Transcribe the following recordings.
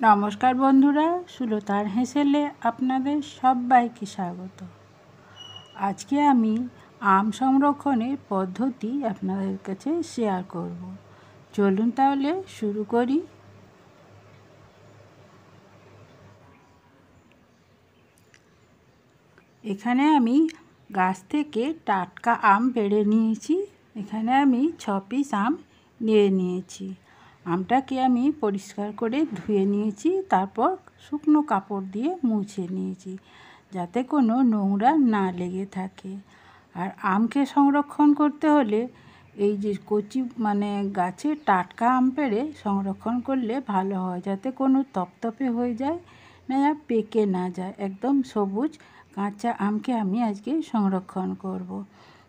নমস্কার বন্ধুরা, সুলতার হেসেলে আপনাদের সবাইকে স্বাগত। আজকে আমি আম সংরক্ষণের পদ্ধতি আপনাদের কাছে শেয়ার করব। চলুন তাহলে শুরু করি। এখানে আমি গাছ থেকে টাটকা আম পেড়ে নিয়েছি। এখানে আমি 6 পিস আম নিয়ে নিয়েছি। আমটাকে আমি পরিষ্কার করে ধুয়ে নিয়েছি, তারপর শুকনো কাপড় দিয়ে মুছে নিয়েছি যাতে কোনো নোংরা না লেগে থাকে। আর আমকে সংরক্ষণ করতে হলে এই যে কচি গাছে টাটকা আম পেড়ে সংরক্ষণ করলে ভালো হয়, যাতে কোনো তপতপে হয়ে যায় না, পেকে না যায়। একদম সবুজ কাঁচা আমকে আমি আজকে সংরক্ষণ করব।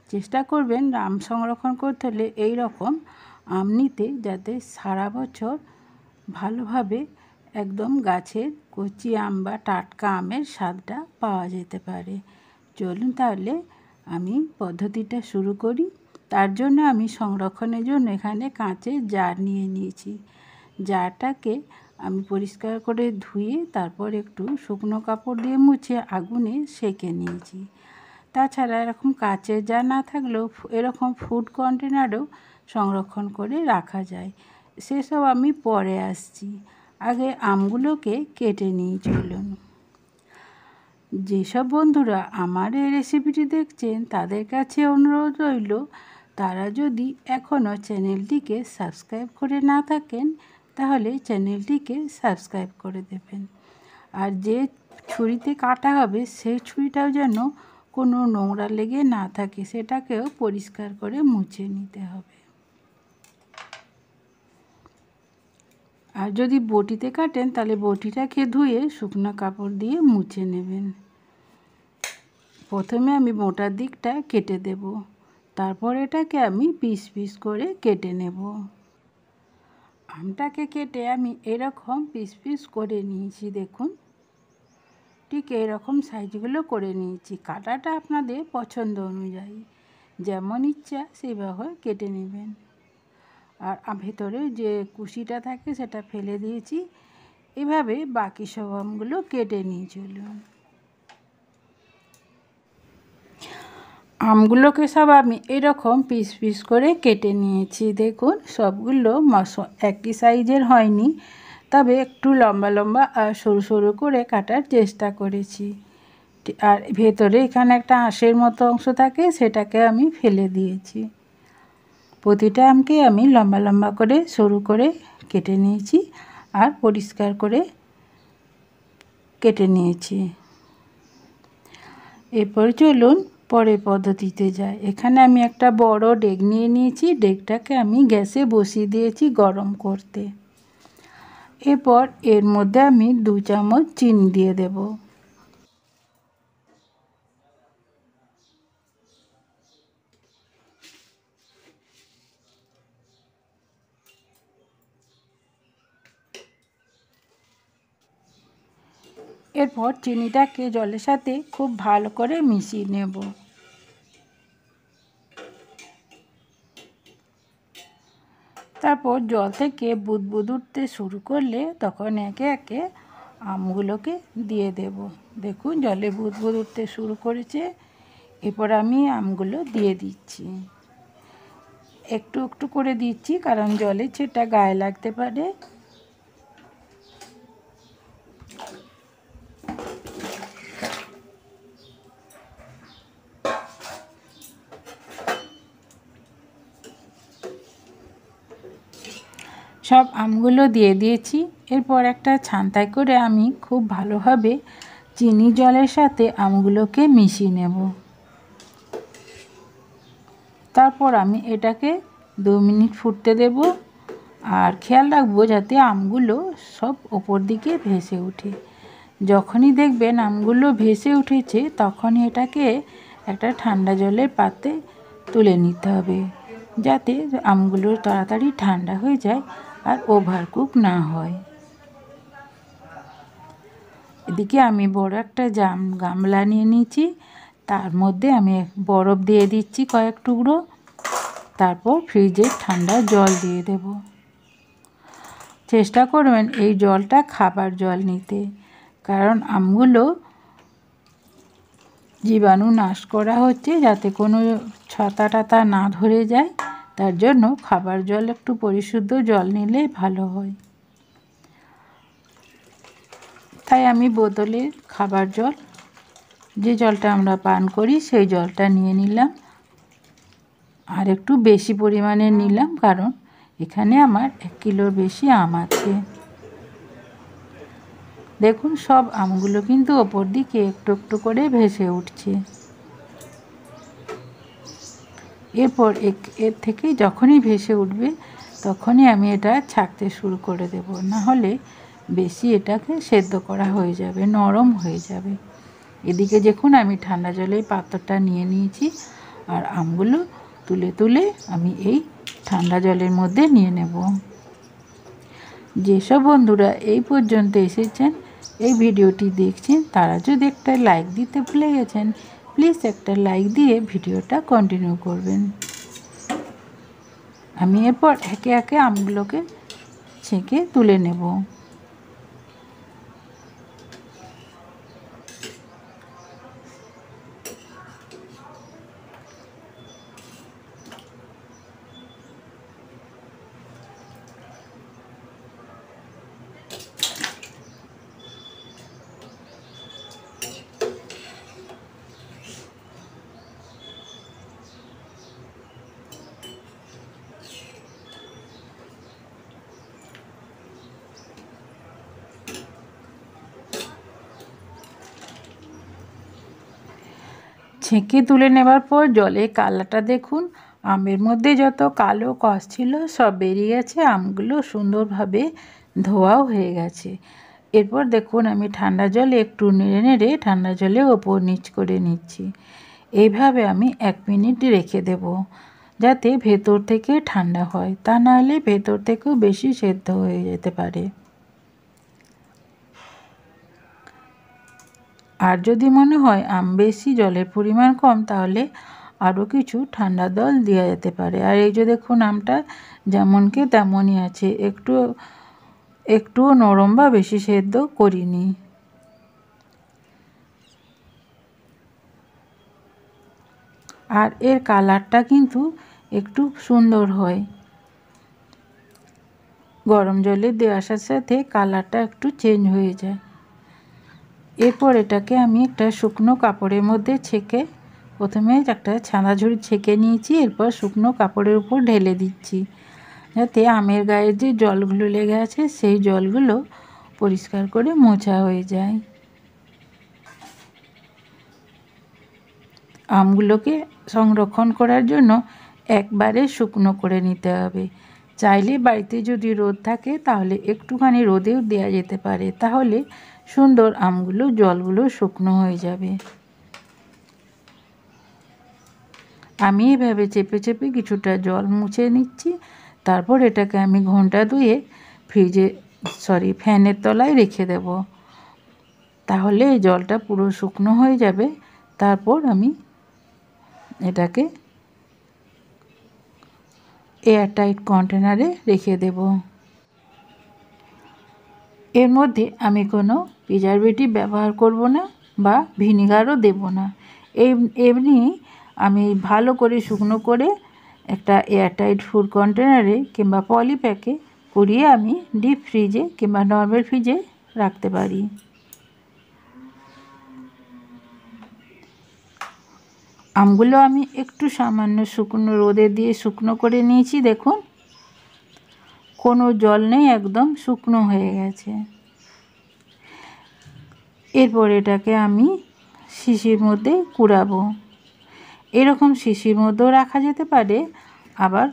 চেষ্টা করবেন আম সংরক্ষণ করতে হলে এই রকম আম নিতে, যাতে সারা বছর ভালোভাবে একদম গাছের কচি আম বা টাটকা আমের স্বাদটা পাওয়া যেতে পারে। চলুন তাহলে আমি পদ্ধতিটা শুরু করি। তার জন্য আমি সংরক্ষণের জন্য এখানে কাঁচের জার নিয়ে নিয়েছি। জারটাকে আমি পরিষ্কার করে ধুয়ে তারপর একটু শুকনো কাপড় দিয়ে মুছে আগুনে সেঁকে নিয়েছি। তাছাড়া এরকম কাচের জার না থাকলেও এরকম ফুড কন্টেনারেও সংরক্ষণ করে রাখা যায়। সেসব আমি পরে আসছি। আগে আমগুলোকে কেটে নিয়ে চলুন। যেসব বন্ধুরা আমার এই রেসিপিটি দেখছেন তাদের কাছে অনুরোধ রইল, তারা যদি এখনও চ্যানেলটিকে সাবস্ক্রাইব করে না থাকেন তাহলে চ্যানেলটিকে সাবস্ক্রাইব করে দেবেন। আর যে ছুরিতে কাটা হবে সেই ছুরিটাও যেন কোনো নোংরা লেগে না থাকে, সেটাকেও পরিষ্কার করে মুছে নিতে হবে। আর যদি বটিতে কাটেন তাহলে বটিটাকে ধুয়ে শুকনো কাপড় দিয়ে মুছে নেবেন। প্রথমে আমি মোটার দিকটা কেটে দেব, তারপর এটাকে আমি পিস পিস করে কেটে নেব। আমটাকে কেটে আমি এরকম পিস পিস করে নিয়েছি। দেখুন, ঠিক এরকম সাইজগুলো করে নিয়েছি। কাটাটা আপনাদের পছন্দ অনুযায়ী যেমন ইচ্ছা সেইভাবে কেটে নেবেন। আর ভেতরে যে কুশিটা থাকে সেটা ফেলে দিয়েছি। এভাবে বাকি সব আমগুলো কেটে নিয়ে চলুন। আমগুলোকে সব আমি এরকম পিস পিস করে কেটে নিয়েছি। দেখুন, সবগুলো একই সাইজের হয়নি, তবে একটু লম্বা লম্বা আর সরু সরু করে কাটার চেষ্টা করেছি। আর ভেতরে এখানে একটা আঁশের মতো অংশ থাকে, সেটাকে আমি ফেলে দিয়েছি। প্রতিটা আমকে আমি লম্বা লম্বা করে সরু করে কেটে নিয়েছি আর পরিষ্কার করে কেটে নিয়েছি। এরপর চলুন পরের পদ্ধতিতে যাই। এখানে আমি একটা বড় ডেক নিয়ে নিয়েছি। ডেকটাকে আমি গ্যাসে বসিয়ে দিয়েছি গরম করতে। এরপর এর মধ্যে আমি 2 চামচ চিনি দিয়ে দেব। এরপর চিনিটাকে জলের সাথে খুব ভালো করে মিশিয়ে নেব। তারপর জল থেকে বুদবুদ উঠতে শুরু করলে তখন একে একে আমগুলোকে দিয়ে দেব। দেখুন, জলে বুদবুদ উঠতে শুরু করেছে। এরপর আমি আমগুলো দিয়ে দিচ্ছি। একটু একটু করে দিচ্ছি, কারণ জলের ছিটা গায়ে লাগতে পারে। সব আমগুলো দিয়ে দিয়েছি। এরপর একটা ছান্তায় করে আমি খুব ভালোভাবে চিনি জলের সাথে আমগুলোকে মিশিয়ে নেব। তারপর আমি এটাকে 2 মিনিট ফুটতে দেব। আর খেয়াল রাখবো যাতে আমগুলো সব ওপর দিকে ভেসে ওঠে। যখনই দেখবেন আমগুলো ভেসে উঠেছে তখনই এটাকে একটা ঠান্ডা জলের পাত্রে তুলে নিতে হবে, যাতে আমগুলো তাড়াতাড়ি ঠান্ডা হয়ে যায় আর ওভারকুক না হয়। এদিকে আমি বড় একটা গামলা নিয়ে নিয়েছি। তার মধ্যে আমি বরফ দিয়ে দিচ্ছি কয়েক টুকরো। তারপর ফ্রিজে ঠান্ডা জল দিয়ে দেব। চেষ্টা করবেন এই জলটা খাবার জল নিতে, কারণ আমগুলো জীবাণু নাশ করা হচ্ছে, যাতে কোনো ছাতা টাতা না ধরে যায়, তার জন্য খাবার জল একটু পরিশুদ্ধ জল নিলে ভালো হয়। তাই আমি বোতলের খাবার জল, যে জলটা আমরা পান করি, সেই জলটা নিয়ে নিলাম। আর একটু বেশি পরিমাণে নিলাম, কারণ এখানে আমার 1 কিলোর বেশি আম আছে। দেখুন সব আমগুলো কিন্তু ওপর দিকে একটু একটু করে ভেসে উঠছে। এরপর এর থেকে যখনই ভেসে উঠবে তখনই আমি এটা ছাঁকতে শুরু করে দেব, না হলে বেশি এটাকে সেদ্ধ করা হয়ে যাবে, নরম হয়ে যাবে। এদিকে দেখুন আমি ঠান্ডা জলের পাত্রটা নিয়ে নিয়েছি, আর আমগুলো তুলে তুলে আমি এই ঠান্ডা জলের মধ্যে নিয়ে নেব। যেসব বন্ধুরা এই পর্যন্ত এসেছেন, এই ভিডিওটি দেখছেন, তারা যদি একটা লাইক দিতে ভুলে গেছেন, প্লিজ একটা লাইক দিয়ে ভিডিওটা কন্টিনিউ করবেন। আমি এরপর একে একে আমগুলোকে ছেঁকে তুলে নেব। ছেঁকে তুলে নেবার পর জলের কালারটা দেখুন, আমের মধ্যে যত কালো কষ ছিল সব বেরিয়ে গেছে, আমগুলো সুন্দরভাবে ধোয়াও হয়ে গেছে। এরপর দেখুন আমি ঠান্ডা জলে একটু নেড়ে নেড়ে ঠান্ডা জলে ওপর নিচ করে নিচ্ছি। এইভাবে আমি 1 মিনিট রেখে দেব, যাতে ভেতর থেকে ঠান্ডা হয়, তা নাহলে ভেতর থেকেও বেশি সেদ্ধ হয়ে যেতে পারে। আর যদি মনে হয় আম বেশি, জলের পরিমাণ কম, তাহলে আরও কিছু ঠান্ডা জল দেওয়া যেতে পারে। আর এই যে দেখুন আমটা যেমনকে তেমনই আছে, একটুও নরম বা বেশি সেদ্ধ করিনি। আর এর কালারটা কিন্তু একটু সুন্দর হয়, গরম জলে দেওয়ার সাথে সাথে কালারটা একটু চেঞ্জ হয়ে যায়। এরপর এটাকে আমি একটা শুকনো কাপড়ের মধ্যে ছেঁকে, প্রথমে একটা ছানা ঝুড়ি ছেঁকে নিয়েছি, এরপর শুকনো কাপড়ের উপর ঢেলে দিচ্ছি, যাতে আমের গায়ে যে জলগুলো লেগে আছে সেই জলগুলো পরিষ্কার করে মোছা হয়ে যায়। আমগুলোকে সংরক্ষণ করার জন্য একবারে শুকনো করে নিতে হবে। চাইলে বাড়িতে যদি রোদ থাকে তাহলে একটুখানি রোদেও দেওয়া যেতে পারে, তাহলে সুন্দর আমগুলো জলগুলো শুকনো হয়ে যাবে। আমি এভাবে চেপে চেপে কিছুটা জল মুছে নিচ্ছি, তারপর এটাকে আমি ঘন্টা দুয়ে ফ্যানের তলায় রেখে দেব, তাহলে এই জলটা পুরো শুকনো হয়ে যাবে। তারপর আমি এটাকে এয়ারটাইট কন্টেনারে রেখে দেব। এর মধ্যে আমি কোনো প্রিজারভেটিভ ব্যবহার করব না বা ভিনিগারও দেব না। এমনি আমি ভালো করে শুকনো করে একটা এয়ারটাইট ফুড কন্টেনারে কিংবা পলিপ্যাকে করিয়ে আমি ডিপ ফ্রিজে কিংবা নর্মাল ফ্রিজে রাখতে পারি। আমগুলো আমি একটু সামান্য শুকনো রোদে দিয়ে শুকনো করে নিয়েছি, দেখুন কোনো জল নেই, একদম শুকনো হয়ে গেছে। এরপর এটাকে আমি শিশির মধ্যে কুড়াবো। এরকম শিশির মধ্যেও রাখা যেতে পারে, আবার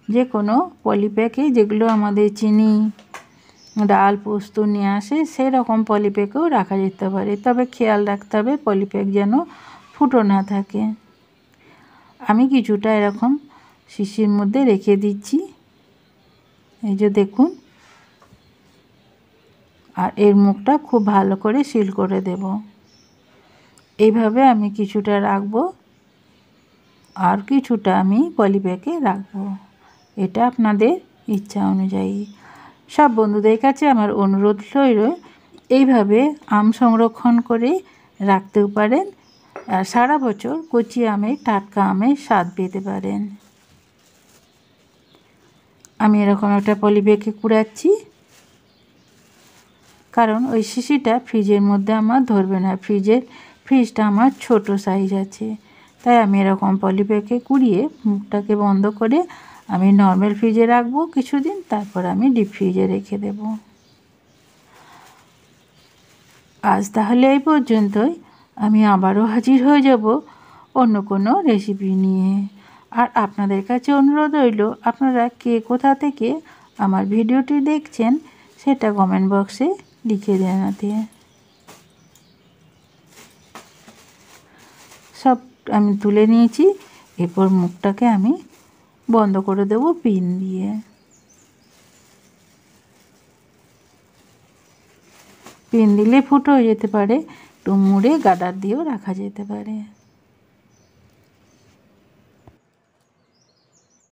যে কোনো পলিপ্যাকে, যেগুলো আমাদের চিনি ডাল পোস্ত নিয়ে আসে সেরকম পলিপ্যাকেও রাখা যেতে পারে, তবে খেয়াল রাখতে হবে পলিপ্যাক যেন ফুটো না থাকে। আমি কিছুটা এরকম শিশির মধ্যে রেখে দিচ্ছি, এই যে দেখুন। আর এর মুখটা খুব ভালো করে সিল করে দেব। এইভাবে আমি কিছুটা রাখবো, আর কিছুটা আমি পলিব্যাগে রাখবো, এটা আপনাদের ইচ্ছা অনুযায়ী। সব বন্ধুদের কাছে আমার অনুরোধ রইল, এইভাবে আম সংরক্ষণ করে রাখতেও পারেন, আর সারা বছর কচি আমের টাটকা আমের স্বাদ পেতে পারেন। আমি এরকম একটা পলিব্যাগে কুড়াচ্ছি, কারণ ওই শিশিটা ফ্রিজের মধ্যে আমার ধরবে না। ফ্রিজটা আমার ছোট সাইজ আছে, তাই আমি এরকম পলিব্যাগে কুড়িয়ে মুখটাকে বন্ধ করে আমি নর্মাল ফ্রিজে রাখবো কিছুদিন, তারপর আমি ডিপ ফ্রিজে রেখে দেব। আজ তাহলে এই পর্যন্তই। আমি আবারও হাজির হয়ে যাব অন্য কোনো রেসিপি নিয়ে। আর আপনাদের কাছে অনুরোধ রইল, আপনারা কে কোথা থেকে আমার ভিডিওটি দেখছেন সেটা কমেন্ট বক্সে লিখে জানাতে। সব আমি তুলে নিয়েছি, এরপর মুখটাকে আমি বন্ধ করে দেব পিন দিয়ে। পিন দিলে ফুটো হয়ে যেতে পারে, একটু মুড়ে গার্ডার দিয়েও রাখা যেতে পারে।